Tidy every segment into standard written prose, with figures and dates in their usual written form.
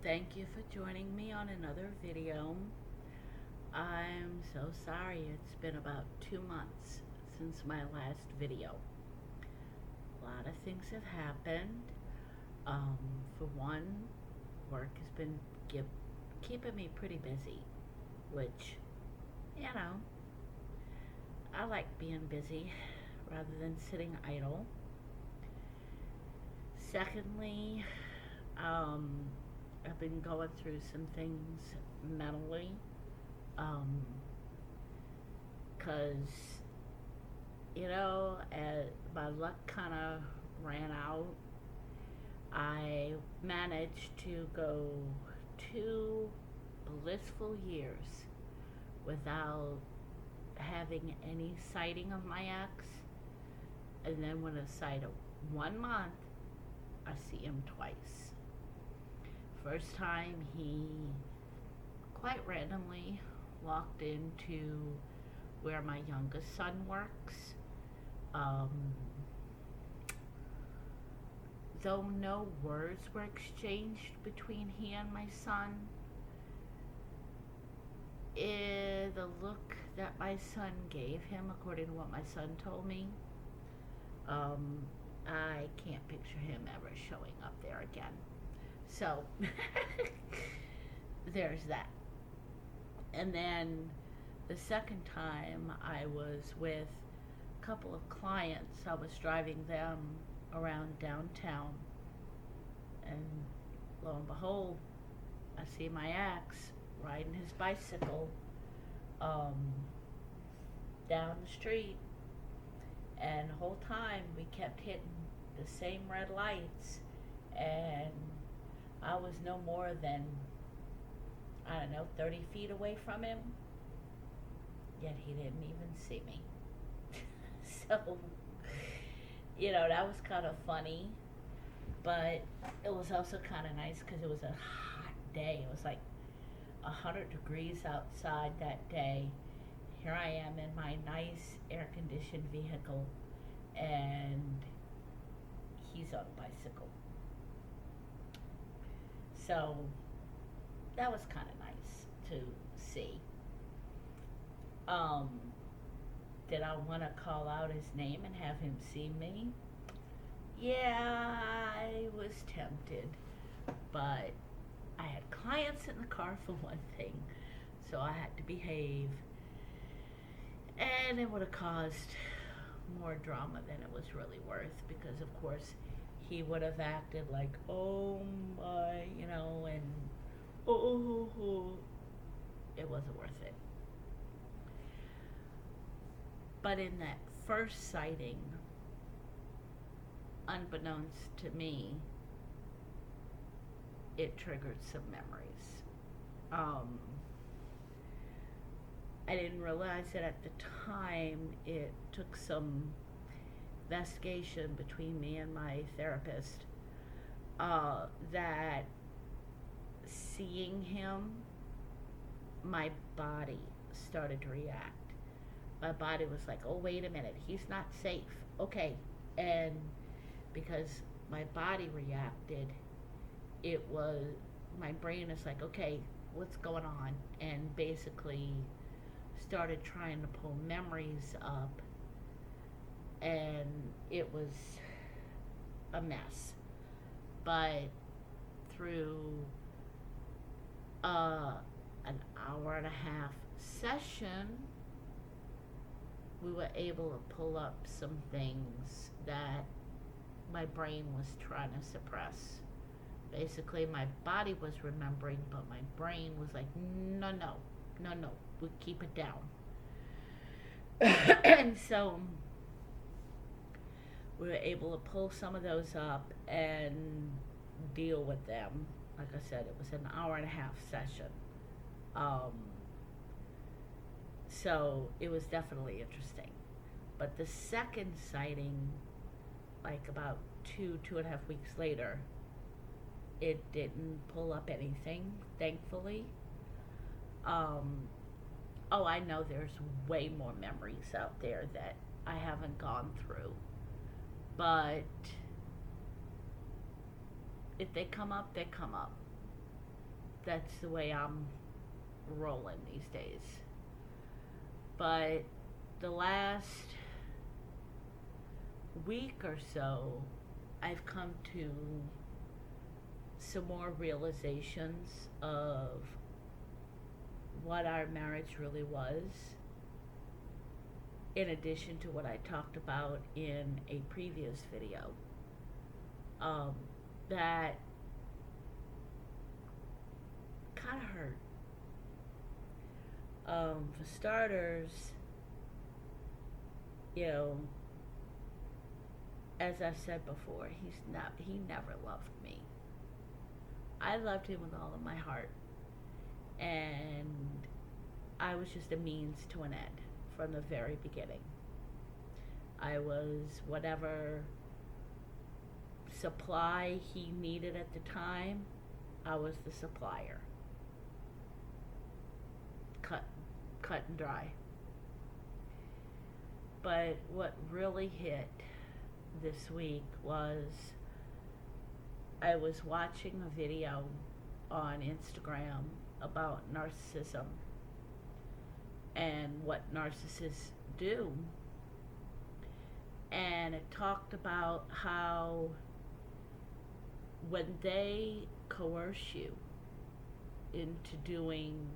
Thank you for joining me on another video. I'm so sorry it's been about 2 months since my last video. A lot of things have happened. Um, for one, work has been keeping me pretty busy, which, you know, I like being busy rather than sitting idle. Secondly, um, I've been going through some things mentally because my luck kind of ran out. I managed to go 2 blissful years without having any sighting of my ex, and then when a sight of 1 month, I see him twice. First time, he quite randomly walked into where my youngest son works. Um, though no words were exchanged between he and my son, the look that my son gave him, according to what my son told me, I can't picture him ever showing up there again. So, there's that. And then the second time, I was with a couple of clients. I was driving them around downtown, and lo and behold, I see my ex riding his bicycle um, down the street, and the whole time we kept hitting the same red lights, and I was no more than, I don't know, 30 feet away from him, yet he didn't even see me. So, that was kind of funny, but it was also kind of nice because it was a hot day. It was like 100 degrees outside that day. Here I am in my nice air conditioned vehicle, and he's on a bicycle. So that was kind of nice to see. Um, did I want to call out his name and have him see me? Yeah, I was tempted, but I had clients in the car for one thing, so I had to behave, and it would have caused more drama than it was really worth, because of course he would have acted like, oh my, and oh, it wasn't worth it. But in that first sighting, unbeknownst to me, it triggered some memories. I didn't realize that at the time. It took some investigation between me and my therapist, that seeing him, my body started to react. My body was like, oh, wait a minute, he's not safe. Okay. And because my body reacted, my brain is like, okay, what's going on? And basically started trying to pull memories up, and it was a mess. But through an hour and a half session, we were able to pull up some things that my brain was trying to suppress. Basically, my body was remembering, but my brain was like, no, no, no, no, we keep it down. And so we were able to pull some of those up and deal with them. Like I said, it was an hour and a half session. Um, so it was definitely interesting. But the second sighting, like about 2.5 weeks later, it didn't pull up anything, thankfully. Oh, I know there's way more memories out there that I haven't gone through. But if they come up, they come up. that's the way I'm rolling these days. But the last week or so, I've come to some more realizations of what our marriage really was, in addition to what I talked about in a previous video. That kind of hurt. For starters, you know, as I said before, he never loved me. I loved him with all of my heart, and I was just a means to an end from the very beginning. I was whatever supply he needed at the time, I was the supplier. Cut and dry. But what really hit this week was I was watching a video on Instagram about narcissism and what narcissists do. And it talked about how when they coerce you into doing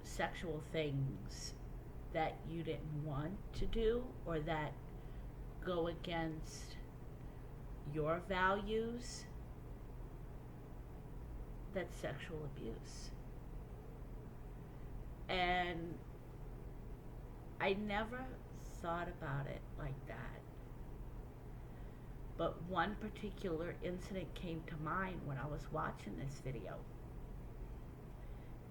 sexual things that you didn't want to do or that go against your values, that's sexual abuse. And I never thought about it like that. But one particular incident came to mind when I was watching this video.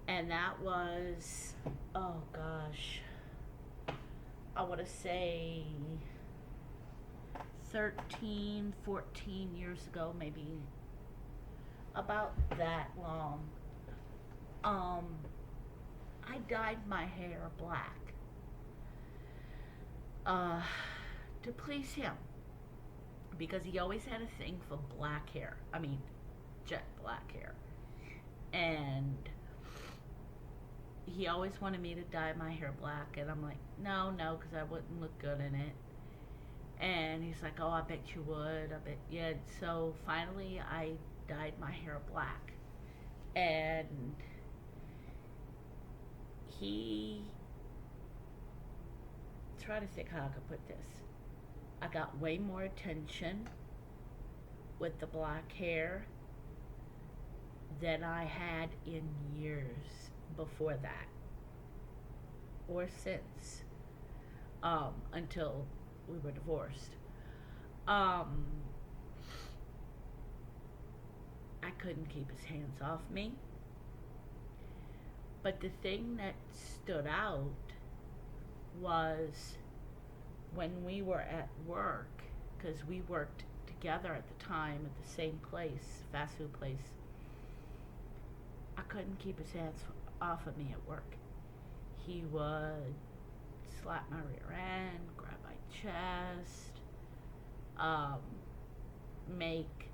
And that was, oh gosh, I want to say 13, 14 years ago, maybe about that long. I dyed my hair black to please him, because he always had a thing for black hair. I mean, jet black hair. And he always wanted me to dye my hair black, and I'm like, no, because I wouldn't look good in it. And he's like, oh, I bet you would. I bet, yeah. So finally, I dyed my hair black. And he, try to think how I could put this. I got way more attention with the black hair than I had in years before that, or since, until we were divorced. I couldn't keep his hands off me. But the thing that stood out was when we were at work, because we worked together at the time at the same place, fast food place. I couldn't keep his hands off of me at work. He would slap my rear end, grab my chest, make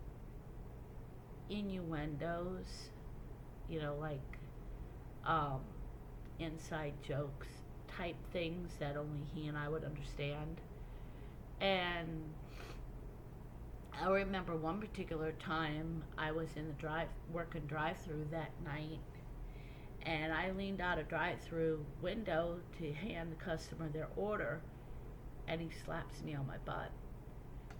innuendos, like inside jokes type things that only he and I would understand. And I remember one particular time I was in the working drive-through that night, and I leaned out a drive-through window to hand the customer their order, and he slaps me on my butt.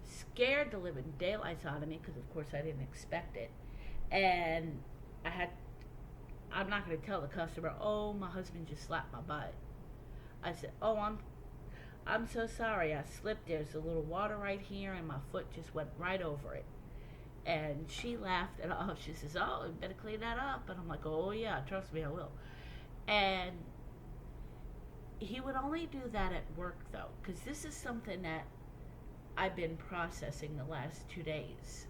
Scared the living daylights out of me, because of course I didn't expect it. And I'm not going to tell the customer, oh, my husband just slapped my butt. I said, oh, I'm so sorry, I slipped. There's a little water right here, and my foot just went right over it. And she laughed it off. She says, oh, you better clean that up. And I'm like, oh, yeah, trust me, I will. And he would only do that at work, though, because this is something that I've been processing the last 2 days.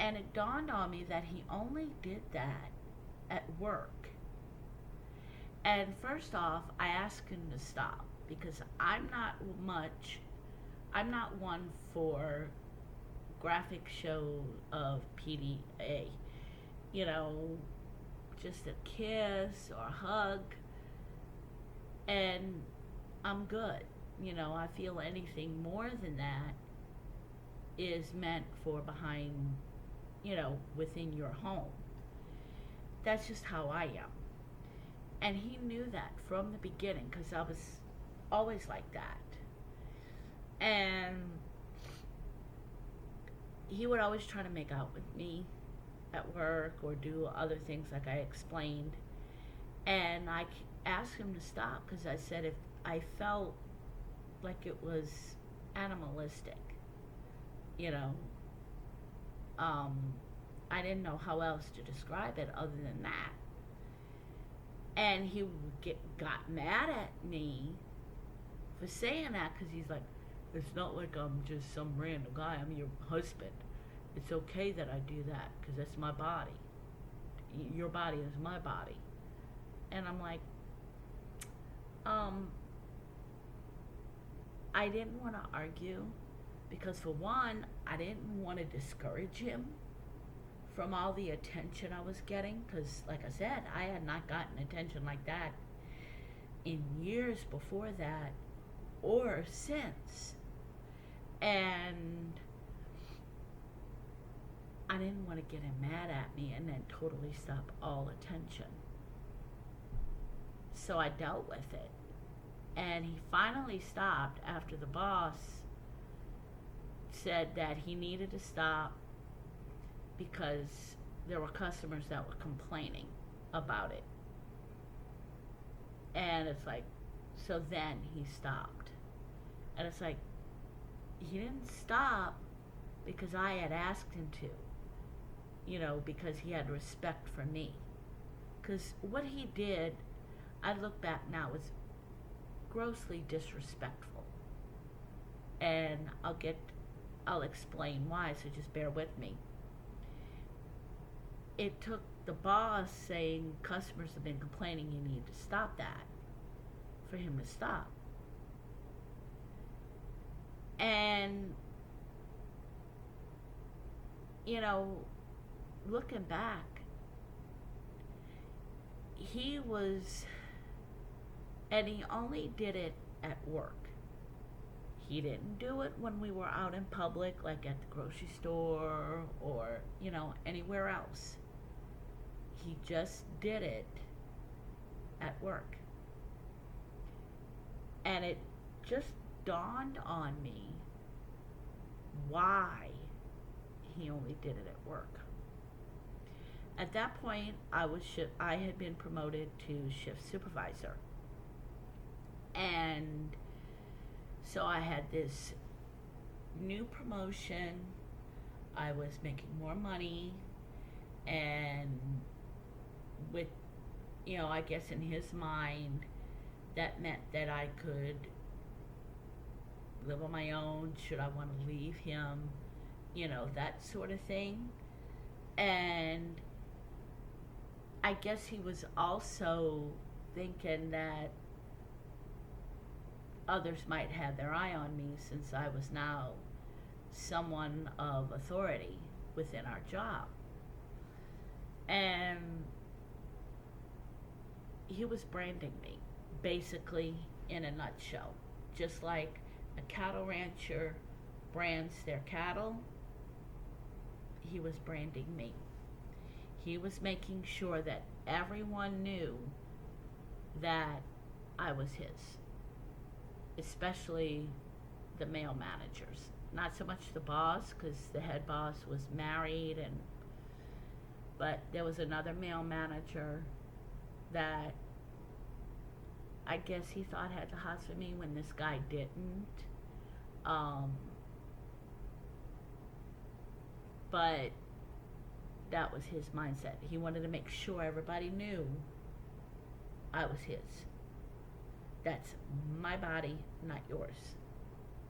And it dawned on me that he only did that at work. And first off, I asked him to stop, because I'm not one for graphic show of PDA. you know, just a kiss or a hug, and I'm good. You know, I feel anything more than that is meant for behind, you know, within your home. That's just how I am. And he knew that from the beginning because I was always like that. And he would always try to make out with me at work or do other things like I explained. And I asked him to stop because I said if I felt like it was animalistic, you know, um, I didn't know how else to describe it other than that. And he got mad at me for saying that because he's like, it's not like I'm just some random guy. I'm your husband. It's okay that I do that because that's my body. Your body is my body. And I'm like, I didn't want to argue because, for one, I didn't want to discourage him from all the attention I was getting because, like I said, I had not gotten attention like that in years before that or since. And I didn't want to get him mad at me and then totally stop all attention. So I dealt with it. And he finally stopped after the boss said that he needed to stop because there were customers that were complaining about it. And it's like, so then he stopped. And it's like, he didn't stop because I had asked him to, you know, because he had respect for me. Because what he did, I look back now, was grossly disrespectful. And I'll explain why, so just bear with me. It took the boss saying customers have been complaining, you need to stop that, for him to stop. And, you know, looking back, he only did it at work. He didn't do it when we were out in public, like at the grocery store or, you know, anywhere else. He just did it at work. And it just dawned on me why he only did it at work. At that point, I had been promoted to shift supervisor. And so I had this new promotion. I was making more money. And with, you know, I guess in his mind, that meant that I could live on my own. Should I want to leave him? You know, that sort of thing. And I guess he was also thinking that others might have their eye on me since I was now someone of authority within our job. And he was branding me, basically, in a nutshell. Just like a cattle rancher brands their cattle, he was branding me. He was making sure that everyone knew that I was his, especially the male managers. Not so much the boss, because the head boss was married, but there was another male manager that I guess he thought had the hots for me when this guy didn't. But that was his mindset. He wanted to make sure everybody knew I was his. That's my body, not yours.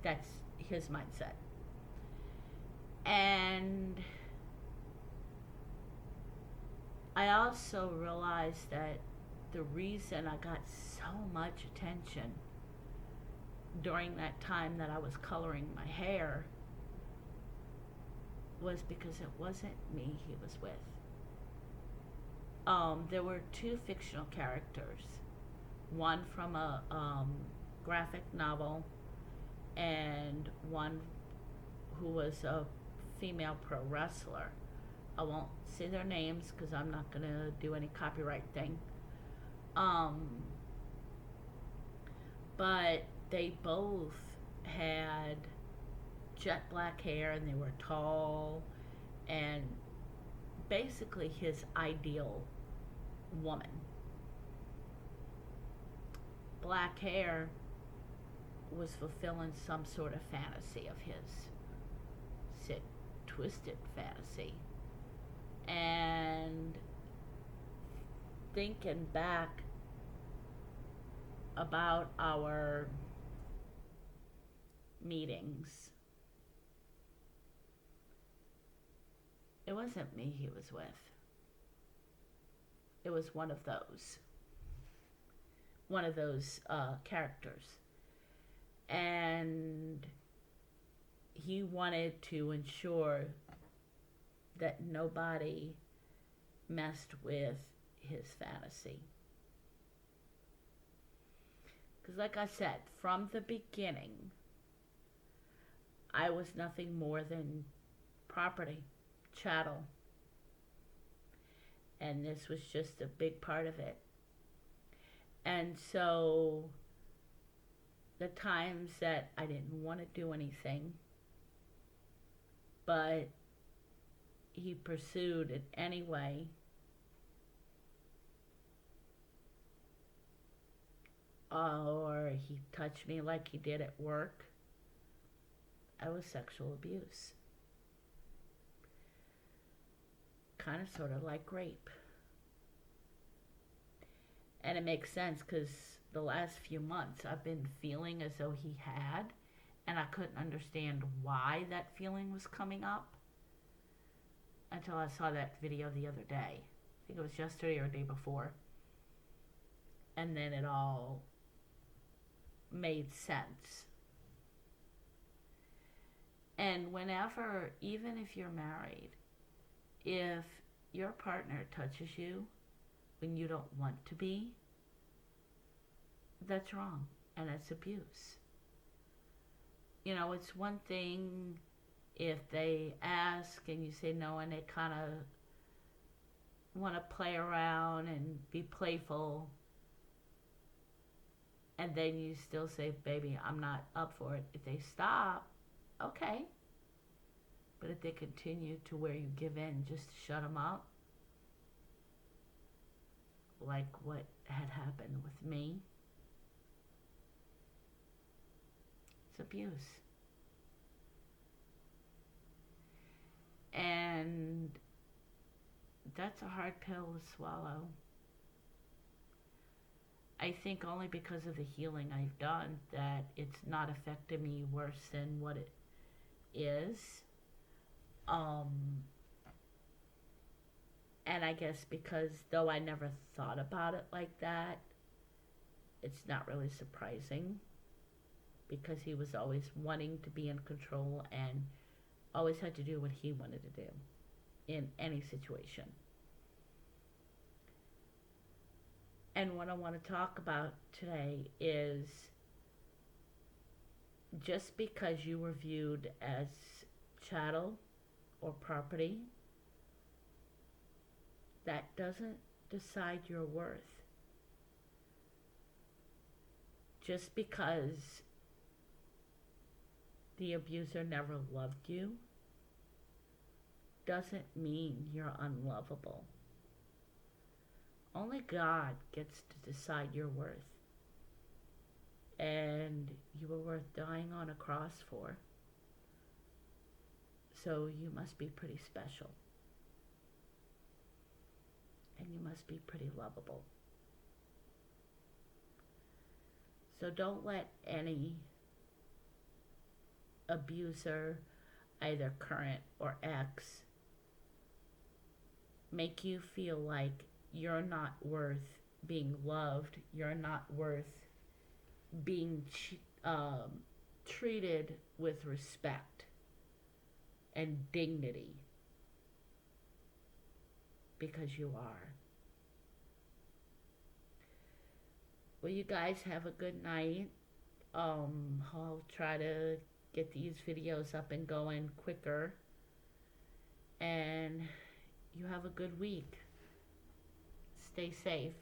That's his mindset. And I also realized that the reason I got so much attention during that time that I was coloring my hair was because it wasn't me he was with. There were two fictional characters, one from a graphic novel, and one who was a female pro wrestler. I won't say their names because I'm not going to do any copyright thing. Um, but they both had jet black hair and they were tall and basically his ideal woman. Black hair was fulfilling some sort of fantasy of his, sick, twisted fantasy. And thinking back about our meetings, it wasn't me he was with. It was one of those characters. And he wanted to ensure that nobody messed with his fantasy. Because, like I said, from the beginning, I was nothing more than property, chattel. And this was just a big part of it. And so, the times that I didn't want to do anything, but he pursued it anyway, or he touched me like he did at work, I was sexual abuse. Kind of sort of like rape. And it makes sense because the last few months I've been feeling as though he had, and I couldn't understand why that feeling was coming up until I saw that video the other day. I think it was yesterday or the day before. And then it all made sense. And whenever, even if you're married, if your partner touches you when you don't want to be, that's wrong and it's abuse. You know, it's one thing if they ask and you say no and they kind of want to play around and be playful, and then you still say, baby, I'm not up for it. If they stop, okay. But if they continue to where you give in just to shut them up, like what had happened with me, it's abuse. And that's a hard pill to swallow. I think only because of the healing I've done that it's not affected me worse than what it is. And I guess because though I never thought about it like that, it's not really surprising because he was always wanting to be in control and always had to do what he wanted to do in any situation. And what I want to talk about today is just because you were viewed as chattel or property, that doesn't decide your worth. Just because the abuser never loved you doesn't mean you're unlovable. Only God gets to decide your worth. And you were worth dying on a cross for. So you must be pretty special. And you must be pretty lovable. So don't let any abuser, either current or ex, make you feel like you're not worth being loved, you're not worth being treated with respect and dignity, because you are. Well, you guys have a good night. I'll try to get these videos up and going quicker. And you have a good week. Stay safe.